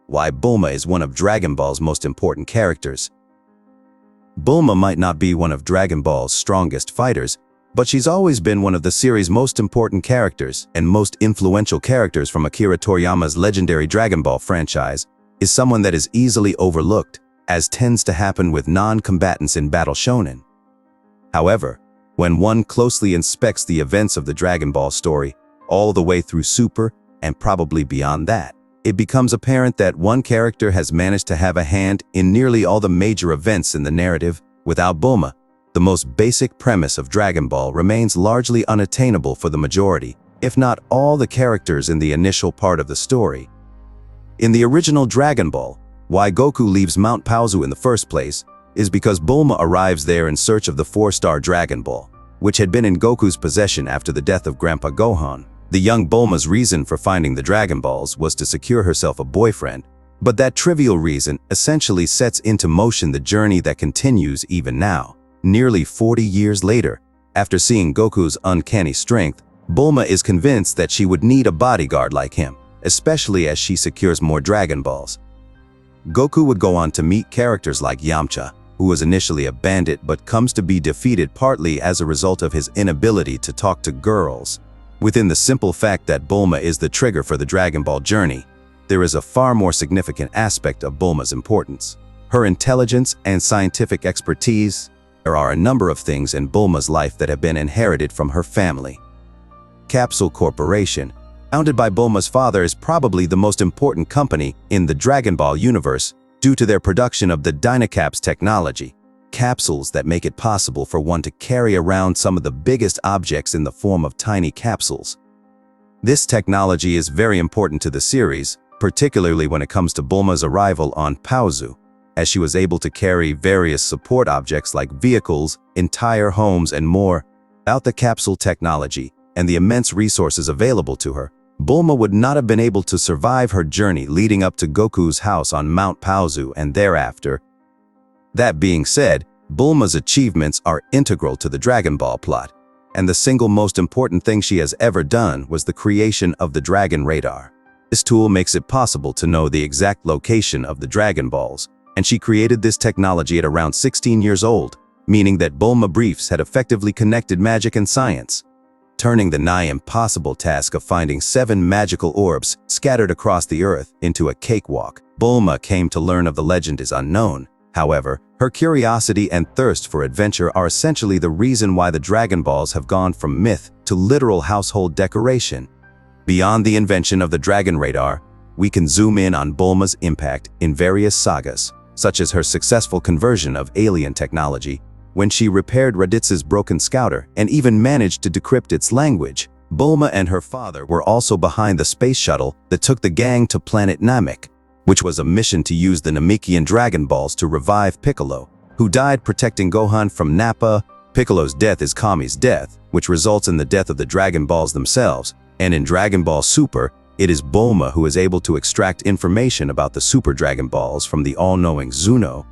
why Bulma is one of Dragon Ball's most important characters. Bulma might not be one of Dragon Ball's strongest fighters, but she's always been one of the series' most important characters, and most influential characters from Akira Toriyama's legendary Dragon Ball franchise is someone that is easily overlooked, as tends to happen with non-combatants in Battle Shonen. However, when one closely inspects the events of the Dragon Ball story, all the way through Super and probably beyond that, it becomes apparent that one character has managed to have a hand in nearly all the major events in the narrative. Without Bulma, the most basic premise of Dragon Ball remains largely unattainable for the majority, if not all the characters in the initial part of the story. In the original Dragon Ball, why Goku leaves Mount Paozu in the first place is because Bulma arrives there in search of the 4-star Dragon Ball, which had been in Goku's possession after the death of Grandpa Gohan. The young Bulma's reason for finding the Dragon Balls was to secure herself a boyfriend, but that trivial reason essentially sets into motion the journey that continues even now. Nearly 40 years later, after seeing Goku's uncanny strength, Bulma is convinced that she would need a bodyguard like him, especially as she secures more Dragon Balls. Goku would go on to meet characters like Yamcha, who was initially a bandit but comes to be defeated partly as a result of his inability to talk to girls. Within the simple fact that Bulma is the trigger for the Dragon Ball journey, there is a far more significant aspect of Bulma's importance: her intelligence and scientific expertise. There are a number of things in Bulma's life that have been inherited from her family. Capsule Corporation, founded by Bulma's father, is probably the most important company in the Dragon Ball universe due to their production of the Dynacaps technology, capsules that make it possible for one to carry around some of the biggest objects in the form of tiny capsules. This technology is very important to the series, particularly when it comes to Bulma's arrival on Paozu, as she was able to carry various support objects like vehicles, entire homes, and more. Without the capsule technology and the immense resources available to her, Bulma would not have been able to survive her journey leading up to Goku's house on Mount Paozu and thereafter. That being said, Bulma's achievements are integral to the Dragon Ball plot, and the single most important thing she has ever done was the creation of the Dragon Radar. This tool makes it possible to know the exact location of the Dragon Balls, and she created this technology at around 16 years old, meaning that Bulma Briefs had effectively connected magic and science, turning the nigh impossible task of finding 7 magical orbs scattered across the earth into a cakewalk. Bulma came to learn of the legend is unknown. However, her curiosity and thirst for adventure are essentially the reason why the Dragon Balls have gone from myth to literal household decoration. Beyond the invention of the Dragon Radar, we can zoom in on Bulma's impact in various sagas, such as her successful conversion of alien technology, when she repaired Raditz's broken scouter and even managed to decrypt its language. Bulma and her father were also behind the space shuttle that took the gang to planet Namek, which was a mission to use the Namekian Dragon Balls to revive Piccolo, who died protecting Gohan from Nappa. Piccolo's death is Kami's death, which results in the death of the Dragon Balls themselves, and in Dragon Ball Super, it is Bulma who is able to extract information about the Super Dragon Balls from the all-knowing Zuno,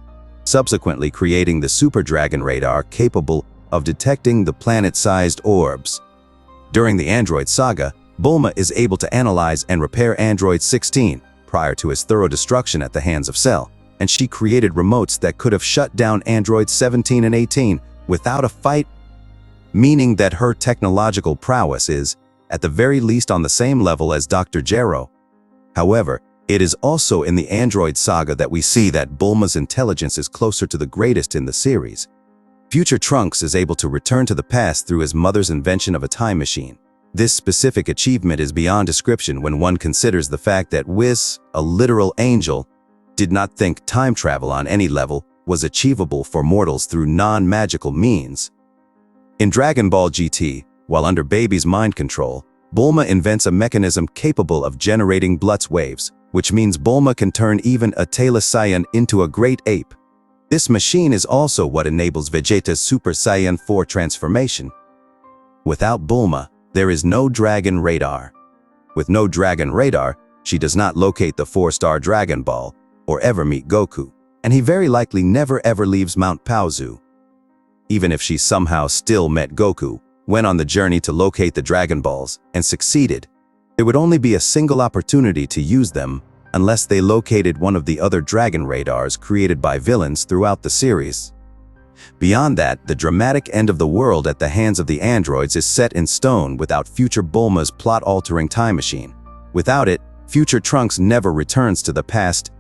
subsequently creating the Super Dragon Radar capable of detecting the planet-sized orbs. During the Android saga, Bulma is able to analyze and repair Android 16 prior to his thorough destruction at the hands of Cell, and she created remotes that could have shut down Androids 17 and 18 without a fight, meaning that her technological prowess is, at the very least, on the same level as Dr. Gero. However, it is also in the Android saga that we see that Bulma's intelligence is closer to the greatest in the series. Future Trunks is able to return to the past through his mother's invention of a time machine. This specific achievement is beyond description when one considers the fact that Whis, a literal angel, did not think time travel on any level was achievable for mortals through non-magical means. In Dragon Ball GT, while under Baby's mind control, Bulma invents a mechanism capable of generating Blutz waves, which means Bulma can turn even a tailless Saiyan into a great ape. This machine is also what enables Vegeta's Super Saiyan 4 transformation. Without Bulma, there is no Dragon Radar. With no Dragon Radar, she does not locate the 4-star Dragon Ball or ever meet Goku, and he very likely never ever leaves Mount Paozu. Even if she somehow still met Goku, went on the journey to locate the Dragon Balls, and succeeded, it would only be a single opportunity to use them, unless they located one of the other dragon radars created by villains throughout the series. Beyond that, the dramatic end of the world at the hands of the androids is set in stone without future Bulma's plot-altering time machine. Without it, future Trunks never returns to the past.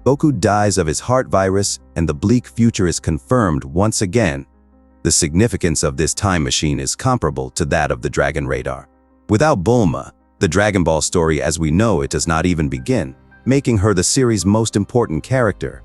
Goku dies of his heart virus, and the bleak future is confirmed once again. The significance of this time machine is comparable to that of the Dragon Radar. Without Bulma, the Dragon Ball story as we know it does not even begin, making her the series' most important character.